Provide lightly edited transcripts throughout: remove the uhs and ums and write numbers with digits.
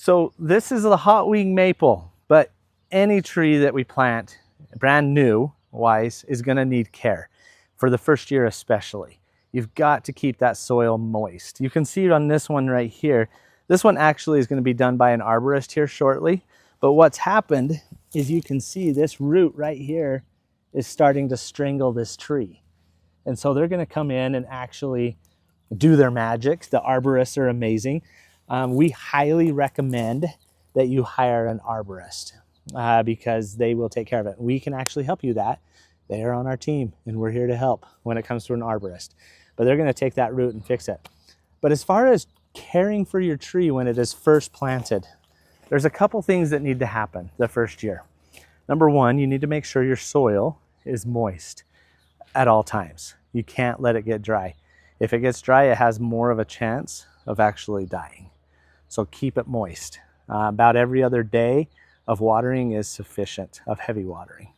So this is the hot-wing maple, but any tree that we plant brand new wise is going to need care for the first year especially. You've got to keep that soil moist. You can see it on this one right here. This one actually is going to be done by an arborist here shortly, but what's happened is you can see this root right here is starting to strangle this tree. And so they're going to come in and actually do their magic. The arborists are amazing. We highly recommend that you hire an arborist because they will take care of it. We can actually help you that. They are on our team and we're here to help when it comes to an arborist. But they're going to take that root and fix it. But as far as caring for your tree when it is first planted, there's a couple things that need to happen the first year. Number one, you need to make sure your soil is moist at all times. You can't let it get dry. If it gets dry, it has more of a chance of actually dying. So keep it moist. About every other day of watering is sufficient, of heavy watering.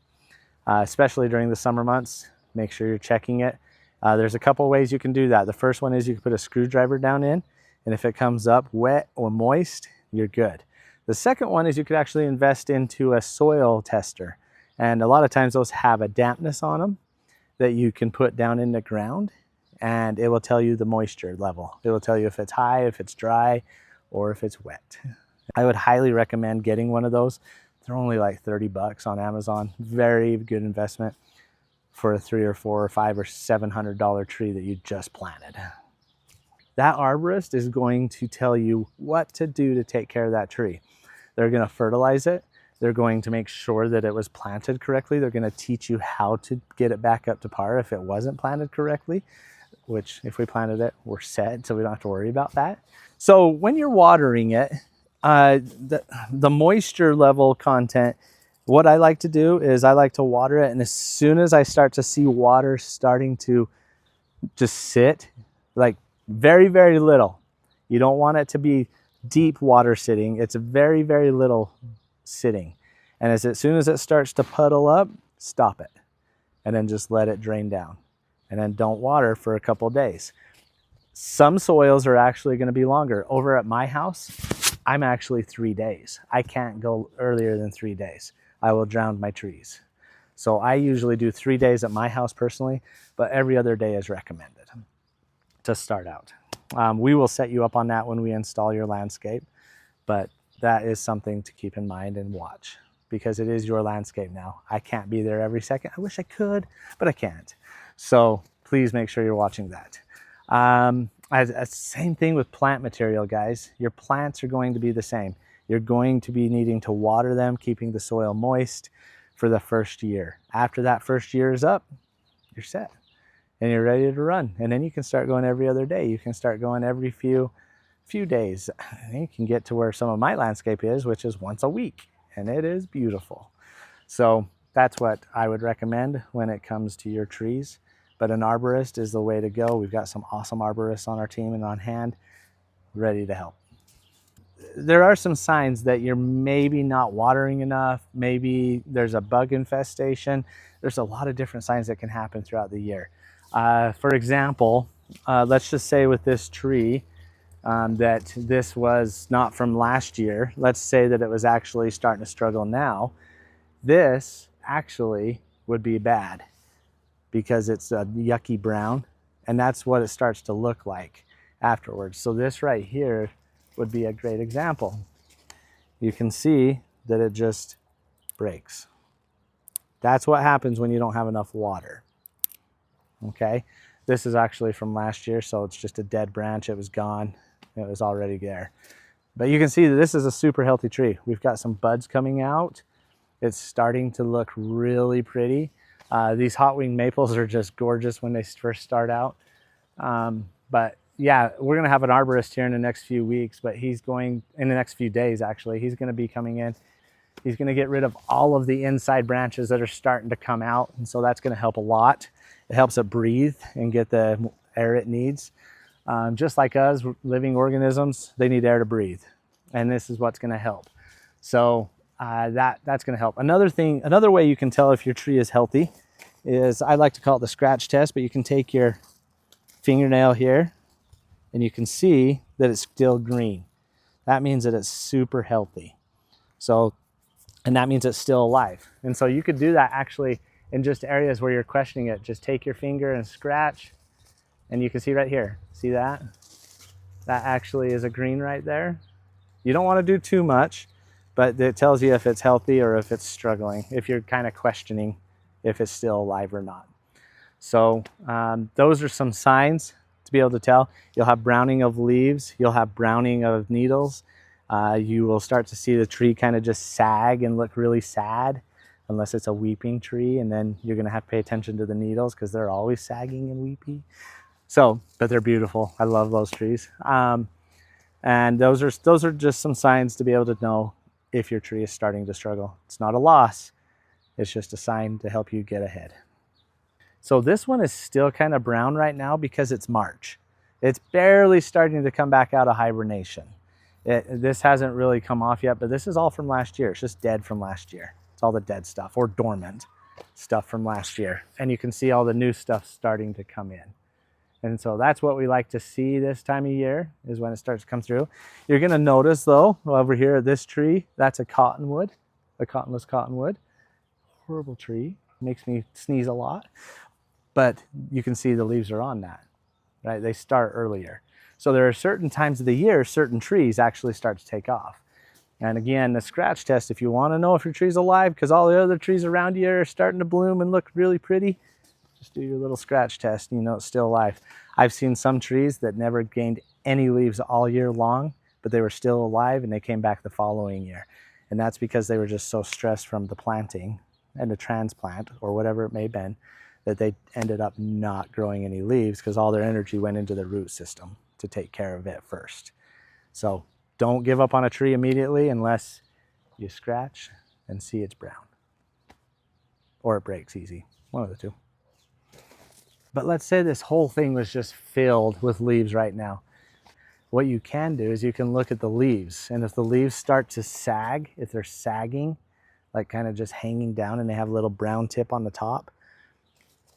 Especially during the summer months, make sure you're checking it. There's a couple ways you can do that. The first one is you can put a screwdriver down in, and if it comes up wet or moist, you're good. The second one is you could actually invest into a soil tester. And a lot of times those have a dampness on them that you can put down in the ground, and it will tell you the moisture level. It will tell you if it's high, if it's dry, or if it's wet. I would highly recommend getting one of those. They're only like 30 bucks on Amazon. Very good investment for a $3 or $4 or $5 or $700 tree that you just planted. That arborist is going to tell you what to do to take care of that tree. They're going to fertilize it. They're going to make sure that it was planted correctly. They're going to teach you how to get it back up to par if it wasn't planted correctly, which if we planted it, we're set, so we don't have to worry about that. So when you're watering it, the moisture level content, what I like to do is I like to water it, and as soon as I start to see water starting to just sit, like very, very little. You don't want it to be deep water sitting. It's very, very little sitting. And as soon as it starts to puddle up, stop it. And then just let it drain down. And then don't water for a couple of days. Some soils are actually going to be longer. Over at my house, I'm actually 3 days. I can't go earlier than 3 days. I will drown my trees. So I usually do 3 days at my house personally, but every other day is recommended to start out. We will set you up on that when we install your landscape, but that is something to keep in mind and watch because it is your landscape now. I can't be there every second. I wish I could, but I can't. So please make sure you're watching that. Same thing with plant material, guys. Your plants are going to be the same. You're going to be needing to water them, keeping the soil moist for the first year. After that first year is up, you're set and you're ready to run. And then you can start going every other day. You can start going every few days. And you can get to where some of my landscape is, which is once a week, and it is beautiful. So that's what I would recommend when it comes to your trees. But an arborist is the way to go. We've got some awesome arborists on our team and on hand, ready to help. There are some signs that you're maybe not watering enough. Maybe there's a bug infestation. There's a lot of different signs that can happen throughout the year. For example, let's just say with this tree that this was not from last year. Let's say that it was actually starting to struggle now. This actually would be bad because it's a yucky brown, and that's what it starts to look like afterwards. So this right here would be a great example. You can see that it just breaks. That's what happens when you don't have enough water. Okay, this is actually from last year, so it's just a dead branch. It was gone. It was already there. But you can see that this is a super healthy tree. We've got some buds coming out. It's starting to look really pretty. These hot-wing maples are just gorgeous when they first start out. But yeah, we're going to have an arborist here in the next few weeks, but he's going, in the next few days actually, he's going to be coming in. He's going to get rid of all of the inside branches that are starting to come out, and so that's going to help a lot. It helps it breathe and get the air it needs. Just like us, living organisms, they need air to breathe, and this is what's going to help. So that's going to help. Another way you can tell if your tree is healthy is, I like to call it the scratch test, but you can take your fingernail here and you can see that it's still green. that means that it's super healthy. So, and that means it's still alive. And so you could do that actually in just areas where you're questioning it. Just take your finger and scratch, and you can see right here, see that? That actually is a green right there. You don't want to do too much, but it tells you if it's healthy or if it's struggling, if you're kind of questioning if it's still alive or not. So those are some signs to be able to tell. You'll have browning of leaves, you'll have browning of needles. You will start to see the tree kind of just sag and look really sad, unless it's a weeping tree, and then you're going to have to pay attention to the needles because they're always sagging and weepy. So, but they're beautiful. I love those trees. And those are just some signs to be able to know if your tree is starting to struggle. It's not a loss. It's just a sign to help you get ahead. So this one is still kind of brown right now because it's March. It's barely starting to come back out of hibernation. This hasn't really come off yet, but this is all from last year. It's just dead from last year. It's all the dead stuff or dormant stuff from last year. And you can see all the new stuff starting to come in. And so that's what we like to see this time of year, is when it starts to come through. You're going to notice though, over here at this tree, that's a cottonwood, a cottonless cottonwood. Horrible tree, makes me sneeze a lot. But you can see the leaves are on that, right? They start earlier. So there are certain times of the year, certain trees actually start to take off. And again, the scratch test, if you want to know if your tree's alive, because all the other trees around you are starting to bloom and look really pretty, just do your little scratch test and you know it's still alive. I've seen some trees that never gained any leaves all year long, but they were still alive and they came back the following year. And that's because they were just so stressed from the planting and the transplant or whatever it may have been, that they ended up not growing any leaves because all their energy went into the root system to take care of it first. So don't give up on a tree immediately unless you scratch and see it's brown. Or it breaks easy, one of the two. But let's say this whole thing was just filled with leaves right now. What you can do is you can look at the leaves, and if the leaves start to sag, if they're sagging, like kind of just hanging down and they have a little brown tip on the top,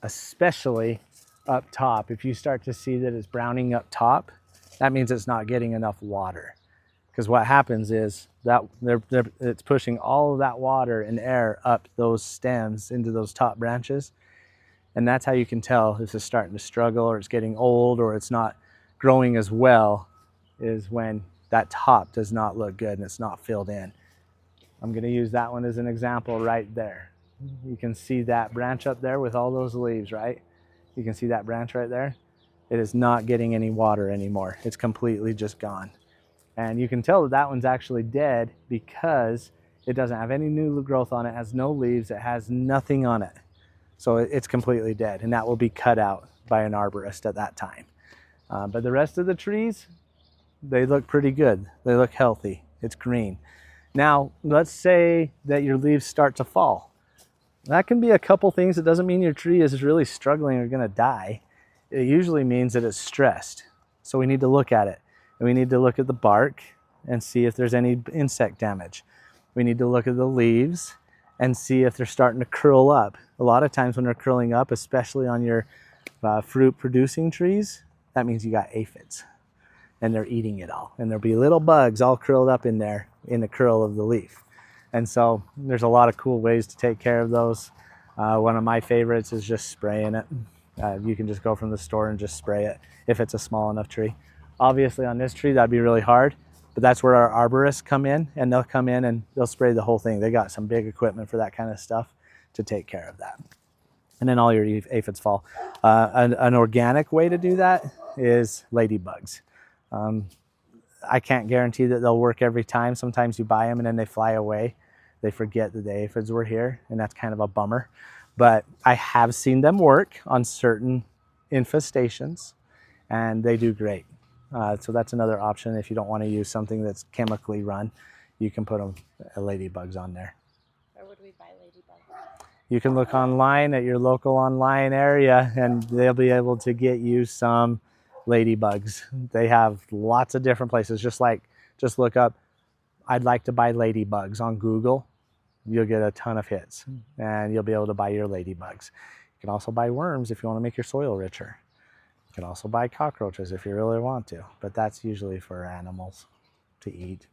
especially up top, if you start to see that it's browning up top, that means it's not getting enough water. Because what happens is that it's pushing all of that water and air up those stems into those top branches. And that's how you can tell if it's starting to struggle or it's getting old or it's not growing as well, is when that top does not look good and it's not filled in. I'm going to use that one as an example right there. You can see that branch up there with all those leaves, right? You can see that branch right there. It is not getting any water anymore. It's completely just gone. And you can tell that that one's actually dead because it doesn't have any new growth on it, it has no leaves, it has nothing on it. So it's completely dead, and that will be cut out by an arborist at that time. But the rest of the trees, they look pretty good. They look healthy. It's green. Now, let's say that your leaves start to fall. That can be a couple things. It doesn't mean your tree is really struggling or going to die. It usually means that it's stressed. So we need to look at it. And we need to look at the bark and see if there's any insect damage. We need to look at the leaves and see if they're starting to curl up. A lot of times when they're curling up, especially on your fruit producing trees, that means you got aphids and they're eating it all. And there'll be little bugs all curled up in there in the curl of the leaf. And so there's a lot of cool ways to take care of those. One of my favorites is just spraying it. You can just go from the store and just spray it if it's a small enough tree. Obviously on this tree, that'd be really hard. But that's where our arborists come in, and they'll come in and they'll spray the whole thing. They got some big equipment for that kind of stuff to take care of that. And then all your aphids fall. An organic way to do that is ladybugs. I can't guarantee that they'll work every time. Sometimes you buy them and then they fly away. They forget that the aphids were here, and that's kind of a bummer. But I have seen them work on certain infestations, and they do great. So that's another option. If you don't want to use something that's chemically run, you can put ladybugs on there. Where would we buy ladybugs? You can look online at your local online area and they'll be able to get you some ladybugs. They have lots of different places. Just look up, I'd like to buy ladybugs on Google. You'll get a ton of hits and you'll be able to buy your ladybugs. You can also buy worms if you want to make your soil richer. You can also buy cockroaches if you really want to, but that's usually for animals to eat.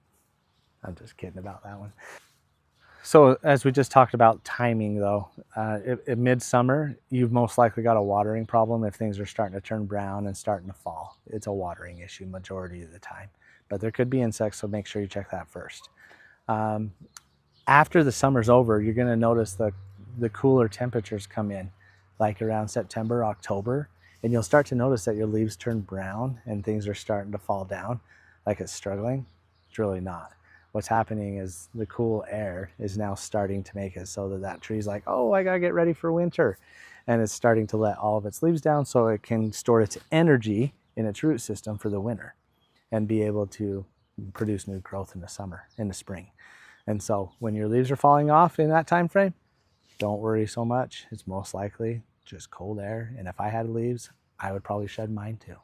I'm just kidding about that one. So as we just talked about timing though, at midsummer, you've most likely got a watering problem if things are starting to turn brown and starting to fall. It's a watering issue majority of the time, but there could be insects, so make sure you check that first. After the summer's over, you're gonna notice the cooler temperatures come in, like around September, October, and you'll start to notice that your leaves turn brown and things are starting to fall down, like it's struggling. It's really not. What's happening is the cool air is now starting to make it so that that tree's like, oh, I gotta get ready for winter. And it's starting to let all of its leaves down so it can store its energy in its root system for the winter and be able to produce new growth in the summer, in the spring. And so when your leaves are falling off in that time frame, don't worry so much. It's most likely just cold air. And if I had leaves, I would probably shed mine too.